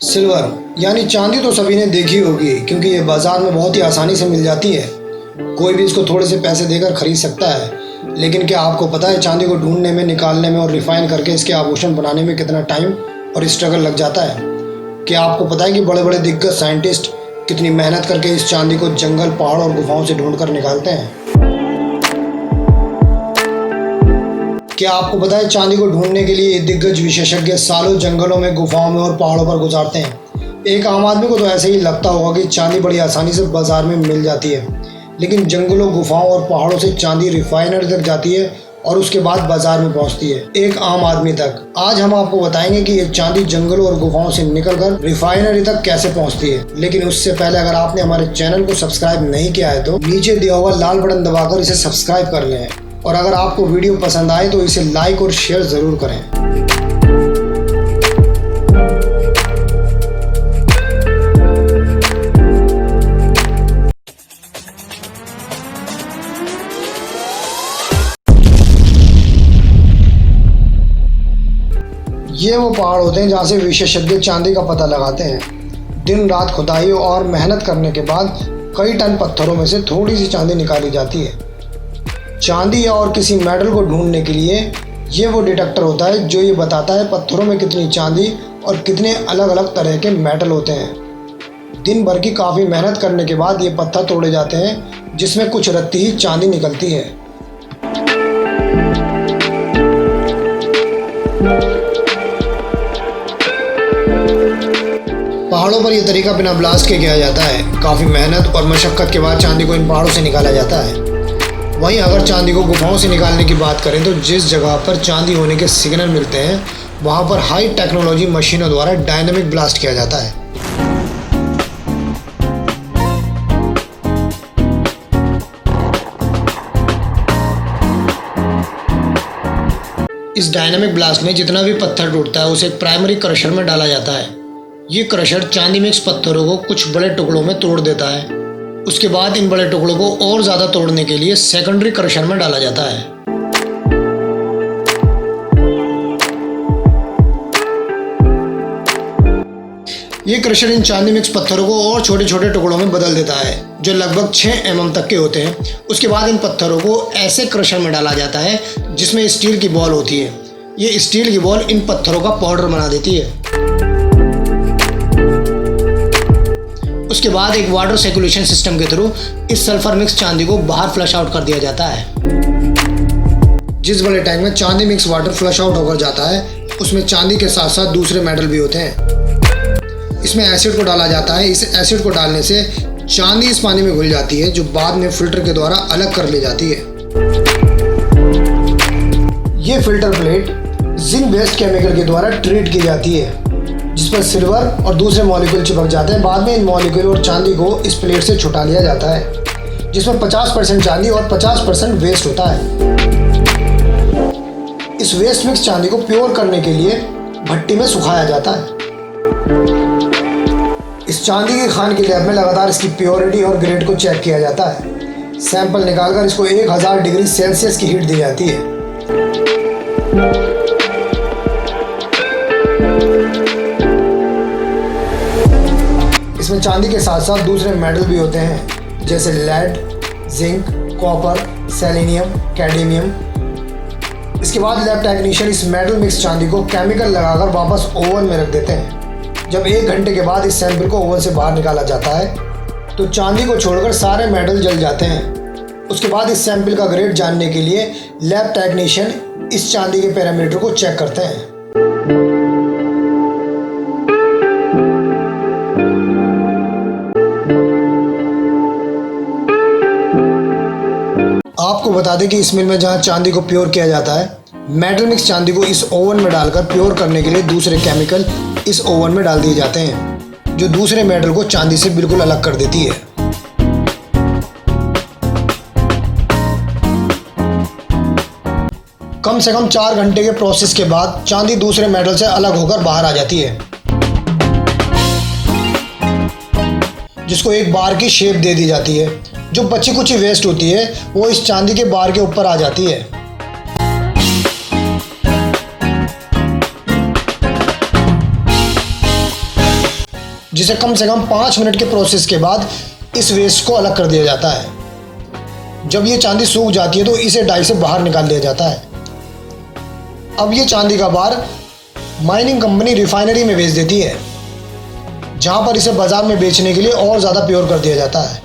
Silver यानी चांदी तो सभी ने देखी होगी, क्योंकि ये बाज़ार में बहुत ही आसानी से मिल जाती है। कोई भी इसको थोड़े से पैसे देकर खरीद सकता है। लेकिन क्या आपको पता है चांदी को ढूंढने में, निकालने में और रिफाइन करके इसके आभूषण बनाने में कितना टाइम और स्ट्रगल लग जाता है? क्या आपको पता है कि बड़े बड़े दिग्गज साइंटिस्ट कितनी मेहनत करके इस चांदी को जंगल, पहाड़ और गुफाओं से ढूंढ कर निकालते हैं? क्या आपको पता है चांदी को ढूंढने के लिए दिग्गज विशेषज्ञ सालों जंगलों में, गुफाओं में और पहाड़ों पर गुजारते हैं? एक आम आदमी को तो ऐसे ही लगता होगा कि चांदी बड़ी आसानी से बाजार में मिल जाती है, लेकिन जंगलों, गुफाओं और पहाड़ों से चांदी रिफाइनरी तक जाती है और उसके बाद बाजार में पहुंचती है, एक आम आदमी तक। आज हम आपको बताएंगे कि ये चांदी जंगलों और गुफाओं से निकलकर रिफाइनरी तक कैसे पहुंचती है। लेकिन उससे पहले अगर आपने हमारे चैनल को सब्सक्राइब नहीं किया है तो नीचे दिया हुआ लाल बटन दबाकर इसे सब्सक्राइब कर लें, और अगर आपको वीडियो पसंद आए तो इसे लाइक और शेयर जरूर करें। ये वो पहाड़ होते हैं जहाँ से विशेषज्ञ चांदी का पता लगाते हैं। दिन रात खुदाई और मेहनत करने के बाद कई टन पत्थरों में से थोड़ी सी चांदी निकाली जाती है। चांदी या और किसी मेटल को ढूंढने के लिए ये वो डिटेक्टर होता है जो ये बताता है पत्थरों में कितनी चांदी और कितने अलग अलग तरह के मेटल होते हैं। दिन भर की काफ़ी मेहनत करने के बाद ये पत्थर तोड़े जाते हैं, जिसमें कुछ रत्ती ही चांदी निकलती है। पहाड़ों पर यह तरीका बिना ब्लास्ट के किया जाता है। काफ़ी मेहनत और मशक्क़त के बाद चांदी को इन पहाड़ों से निकाला जाता है। वहीं अगर चांदी को गुफाओं से निकालने की बात करें तो जिस जगह पर चांदी होने के सिग्नल मिलते हैं वहां पर हाई टेक्नोलॉजी मशीनों द्वारा डायनामिक ब्लास्ट किया जाता है। इस डायनामिक ब्लास्ट में जितना भी पत्थर टूटता है उसे एक प्राइमरी क्रशर में डाला जाता है। ये क्रशर चांदी मिक्स पत्थरों को कुछ बड़े टुकड़ों में तोड़ देता है। उसके बाद इन बड़े टुकड़ों को और ज़्यादा तोड़ने के लिए सेकेंडरी क्रशर में डाला जाता है। ये क्रशर इन चांदी मिक्स पत्थरों को और छोटे छोटे टुकड़ों में बदल देता है जो लगभग 6 mm तक के होते हैं। उसके बाद इन पत्थरों को ऐसे क्रशर में डाला जाता है जिसमें स्टील की बॉल होती है। ये स्टील की बॉल इन पत्थरों का पाउडर बना देती है। उसके बाद एक वाटर सर्कुलेशन सिस्टम के थ्रू इस सल्फर मिक्स चांदी को बाहर फ्लश आउट कर दिया जाता है। जिस बड़े टैंक में चांदी मिक्स वाटर फ्लश आउट होकर जाता है उसमें चांदी के साथ साथ दूसरे मेटल भी होते हैं। इसमें एसिड को डाला जाता है। इस एसिड को डालने से चांदी इस पानी में घुल जाती है जो बाद में फिल्टर के द्वारा अलग कर ली जाती है। ये filter plate zinc based chemical के द्वारा ट्रीट की जाती है जिस पर सिल्वर और दूसरे मॉलिक्यूल चिपक जाते हैं। बाद में इन मॉलिक्यूल और चांदी को इस प्लेट से छुटा लिया जाता है जिसमें 50% चांदी और 50% वेस्ट होता है। इस वेस्ट मिक्स चांदी को प्योर करने के लिए भट्टी में सुखाया जाता है। इस चांदी की खान की लैब में लगातार इसकी प्योरिटी और ग्रेड को चेक किया जाता है। सैंपल निकालकर इसको 1000 डिग्री सेल्सियस की हीट दी जाती है। इसमें चांदी के साथ साथ दूसरे मेटल भी होते हैं जैसे lead, zinc, copper, selenium, cadmium. इसके बाद लैब टेक्नीशियन इस मेटल मिक्स चांदी को केमिकल लगाकर वापस ओवन में रख देते हैं। जब 1 घंटे के बाद इस सैंपल को ओवन से बाहर निकाला जाता है तो चांदी को छोड़कर सारे मेटल जल जाते हैं। उसके बाद इस सैंपल का ग्रेड जानने के लिए लैब टेक्नीशियन इस चांदी के पैरामीटर को चेक करते हैं। आपको बता दें कि इस मिल में जहां चांदी को प्योर किया जाता है, मेटल मिक्स चांदी को इस ओवन में डालकर प्योर करने के लिए दूसरे केमिकल इस ओवन में डाल दिए जाते हैं जो दूसरे मेटल को चांदी से बिल्कुल अलग कर देती है। कम से कम 4 घंटे के प्रोसेस के बाद चांदी दूसरे मेटल से अलग होकर बाहर आ जाती है, जिसको एक बार की शेप दे दी जाती है। जो बची कुची वेस्ट होती है वो इस चांदी के बार के ऊपर आ जाती है। जिसे कम से कम 5 मिनट के प्रोसेस के बाद इस वेस्ट को अलग कर दिया जाता है। जब ये चांदी सूख जाती है तो इसे डाई से बाहर निकाल दिया जाता है। अब ये चांदी का बार माइनिंग कंपनी रिफाइनरी में भेज देती है, जहां पर इसे बाजार में बेचने के लिए और ज़्यादा प्योर कर दिया जाता है।